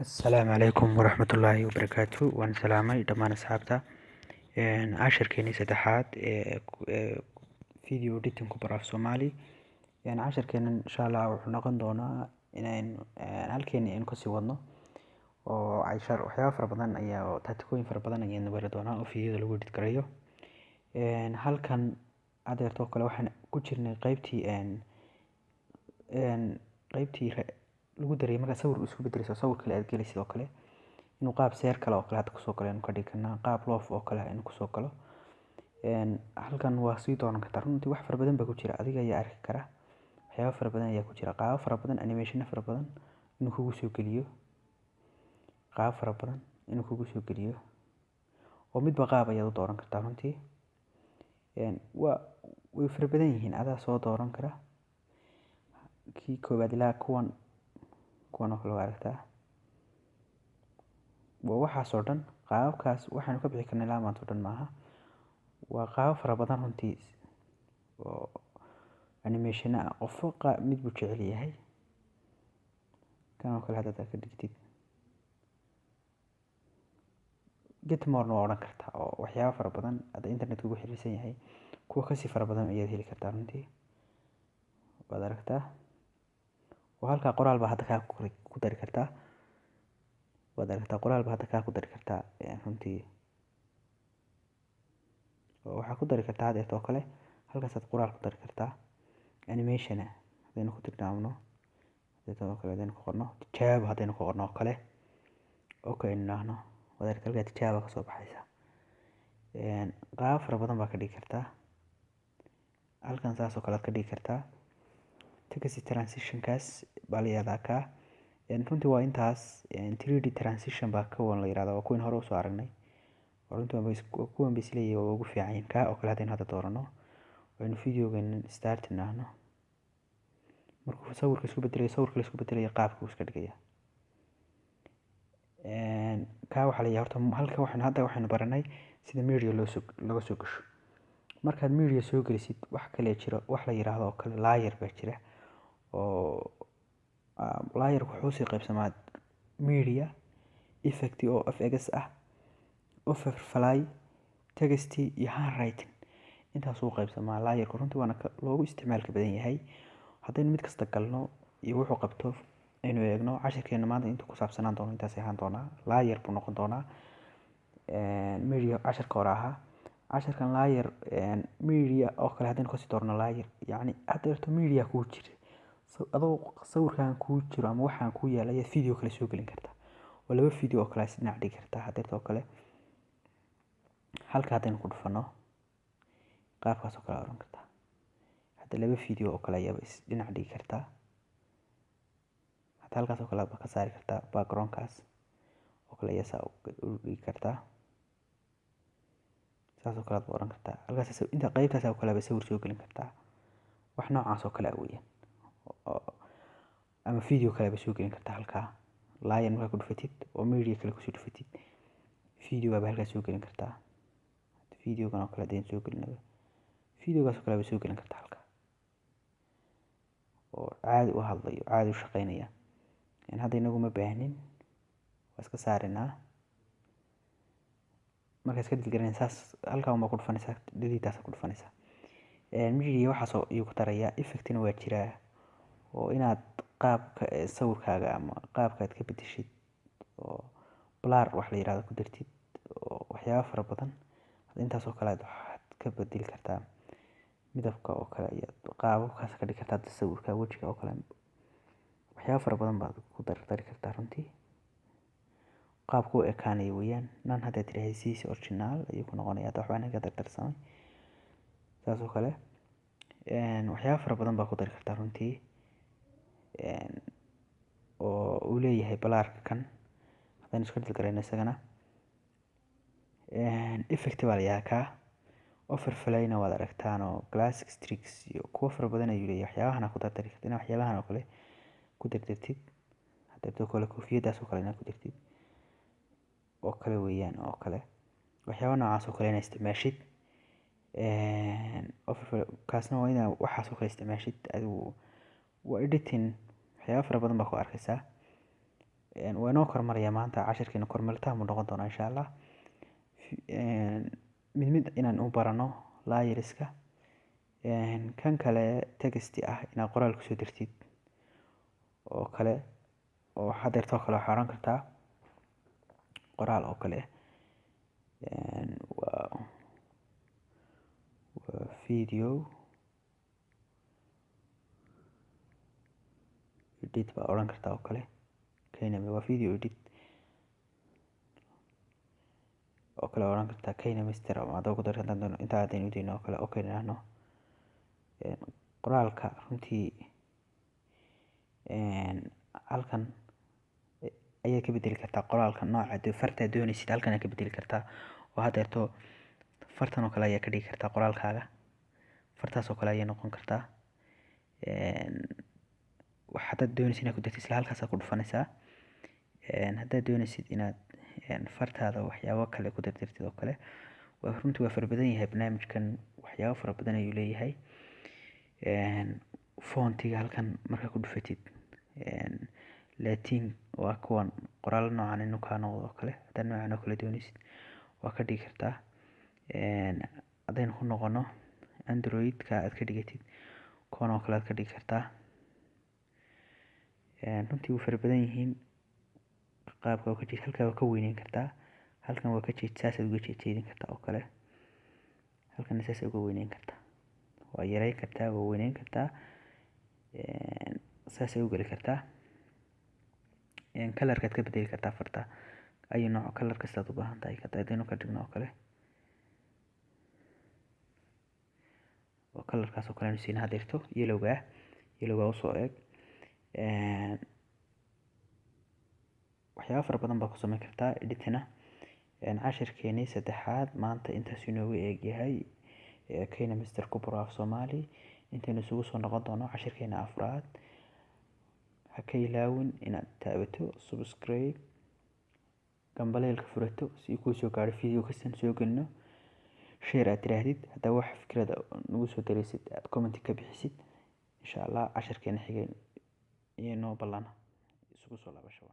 Asalaamu calaykum waraxmatullaahi wabarakaatu. Waan salaamay dhammaan asxaabta. Casharkeenii saddexaad ee video editing ku bar af Soomaali. Casharkeenan insha Allah wuxuu noqon doonaa inaan halkeeni aan kasii wadno oo waxyaabo fara badan ayaa tacticooyin fara badan ayaan bari doonaa oo videoda lagu edit gareeyo. Halkan adeerto kale waxaan ku jirnay qaybtii lagu daray marka sawir isku bedelayso sawir kale aad gelaysid oo kale inuu qaab seer kale oo kale hadda kusoo galo ka dhigana qaab loof oo kale inuu kusoo galo. Halkan waa sii doonan kartaa runtii wax fara badan baa ku jira adiga ayaa arki kara waxyaabo fara badan ayaa ku jira qaab fara badan animation fara badan inuu kugu soo geliyo qaab fara badan inuu kugu soo geliyo oo midba qaab ayaad u dooran kartaa runtii. Way fara badan yihiin adaa soo dooran kara kii koobaad ilaa kuwan oo kale waa aragtaa waxaas oo dhan qaababkaas waxaanu ka bixi karnaa ilaa maanta oo dhan maaha waa qaab fara badan runtii oo animation ah qofka mid buu jecel yahay kan oo kale hadda ka dhigtid get more waa odhan kartaa oo waxyaabo fara badan hadda internet ugu xiriirsan yahay kuwa kasii fara badan ayaad heli kartaa runtii waad aragtaa oo halkaa qoraal baa hadda ku dari kartaa waad aragtaa qoraal baa hadda ku dari kartaa runtii oo waxaa ku dari kartaa adeerto kale halkaasaad qoraal ku dari kartaa animation hadaynu ku tilmaamno adeerto kale hadaynu ku qorno tijaabo hadaynu ku qorno kale okay nahno waad aragtaa halkaa tijaabo ka soo baxaysa qaab fara badan baa ka dhigi kartaa halkan saas oo kale aad ka dhigi kartaa text transitionkaas baa la yiraahdaa ka runtii waa intaas 3D transition baa ka wan la yiraahdaa waa kuwin hore u soo aragnay runtii waa kuwan bis leeyahay waa ugu fiican yihiin ka oo kale hadaynu hadda doorano waynu videogan start nahno markuu sawirka isku bedelayo qaabka uu iska dhigaya ka waxa la yiraahdaa horta halka waxaanu baranay sida media looga soo gasho markaad media soo gelisid wax kale jiro wax la yiraahdo oo kale layer baa jira oo layer wuxuu sii qaybsamaa media effect oo fx ah overlay text iyo handwriting intaas uu qaybsamaa layer runtii waana loogu isticmaalka badan yahay haddaynu mid kasta galno iyo wuxuu qabto aynu eegno casharkeena maanta inta ku saabsanaan doono intaas ahaan doonaa layer buu noqon doonaa media casharka hore ahaa casharkan layer media oo kale hadaynu kasii doorno layer yacni adeerto media kuu jira adoo sawirkan kuu jiro ama waxaan kuu yaala ayaad video kale soo gelin kartaa oo laba video oo kale isdhinac dhigi kartaa adeerto kale halka hadaynu ku dhufano qaabkaas oo kale oran kartaa hadda laba video oo kale ayaad isdhinac dhigi kartaa hadda halkaas oo kale aad ka saari kartaa backgroundkaas oo kale ayaad saa u dhigi kartaa saas oo kale aad oran kartaa halkaas inta qaybtaas oo kale aad sawir soo gelin kartaa wax noocaas oo kale weeyaan ama video kale aad soo gelin kartaa halkaa layer markaa ku dhufatid oo media kale kusoo dhufatid video baa halkaa soo gelin kartaa videogan oo kale hadaynu soo gelino videogaas oo kale aad soo gelin kartaa halkaa oo caadi u hadlayo caadi u shaqeynaya hadda inagu ma baahnin waa iska saarinaa markaad iska dilgaranaysa saas halkaa unbaa ku dhufanaysaa delete ku dhufanaysaa media waxaas ayuu ku darayaa effectina waa jiraa oo inaad qaabka sawirkaaga ama qaabkaad ka bedeshid oo blur wax la yiraahdo ku dartid oo waxyaabo fara badan intaas oo kale waxaad ka bedeli kartaa midabka oo kale iyo qaababkaas ka dhigi kartaa sawirka wajiga oo kale waxyaabo fara badan baad ku dari kartaa runtii qaabku u ekaanaya weeyaan nan hadda tirahaysiis original ayuu ku noqonayaa waxba naga dardarsamay saas oo kale waxyaabo fara badan baa ku dari kartaa runtii oo uu leeyahay blurka kan haddaynu iska dilgarayno isagana effect baa la yiraahdaa ka overflayna waad aragtaan oo classic streaks iyo kuwa fara badan ayuu leeyahay waxyaabahan ku dardari kartid waxyaabahan oo kale ku dardartid hadda kale koofiyadaas oo kale inaad ku dartid oo kale weeyaan oo kale waxyaabo noocaas oo kale inaad isticmaashid kaasna waa inaad waxaas oo kale isticmaashid adigu waa editing waxyaabo fara badan baa ku arkaysaa waa inoo kormaraya maanta cashirkeena kormaritaan buu noqon doonaa insha allah. mid mid inaan u barano layerska. kan kale text ah inaad qoraal kusoo dirtid oo kale, oo hadeertoo kale waxaa oran kartaa qoraal oo kale waa video edit baa oran kartaa oo kale. Kayname waa video edit oo kale oran kartaa Kaynameister ama adoo ku darsan doonto inta aadaynu udeyno oo kale. Okay nahno qoraalka runtii halkan ayaad ka bedeli kartaa qoraalka nooca farta doonaysid halkan aad ka bedeli kartaa. oo hadeerto fartan oo kale ayaa ka dhigi kartaa qoraalkaaga, fartaas oo kale ayay noqon kartaa. wax hadaad doonaysid inaad ku dartid isla halkaas aad ku dhufanaysaa. haddaad doonaysid inaad fartaada waxyaabo kale ku dartirtid oo kale, runtii waa fara badan yahay barnaamijkan, waxyaabo fara badan ayuu leeyahay. fontiga halkan markaa ku dhufatid latin waa kuwan qoraal noocan inuu kaa noqdo oo kale. haddaad noocan oo kale doonaysid waa ka dhigi kartaa. haddaynu ku noqono androidka aad ka dhigatid kuwan oo kale aad ka dhigi kartaa. runtii way fara badan yihiin. qaabka waa ka jeed halkaa waa ka weyneyn kartaa, halkan waa ka jeed saas uga jeedin kartaa oo kale. halkan saas uga weyneyn kartaa, waa yareyn kartaa, waa weyneyn kartaa, saas ay u gali kartaa. kalarkaad ka bedeli kartaa farta ayu nooc kalar kastaad u baahan tahay. haddaynu ka dhigno oo kale oo kalarkaas oo kale aynu siina hadeerto yelowga usoo eeg. waxyaabo fara badan baa ku samayn kartaa editina. cashirkeenii saddexaad maanta intaas inoogu eegyahay Kaynameister ku baro af Soomaali. intaynu isugu soo noqon doono cashirkeena afraad, ha ka ilaawin inaad taabato subscribe, gambaleelka furato si kuu soo gaaro video kastan soo gelino. share aad tiraahdid, haddaa wax fikrada nagu soo daraysid aad comment ka bixisid. insha allah cashirkeena xigeen iyo noo ballana isugu soo laabasho.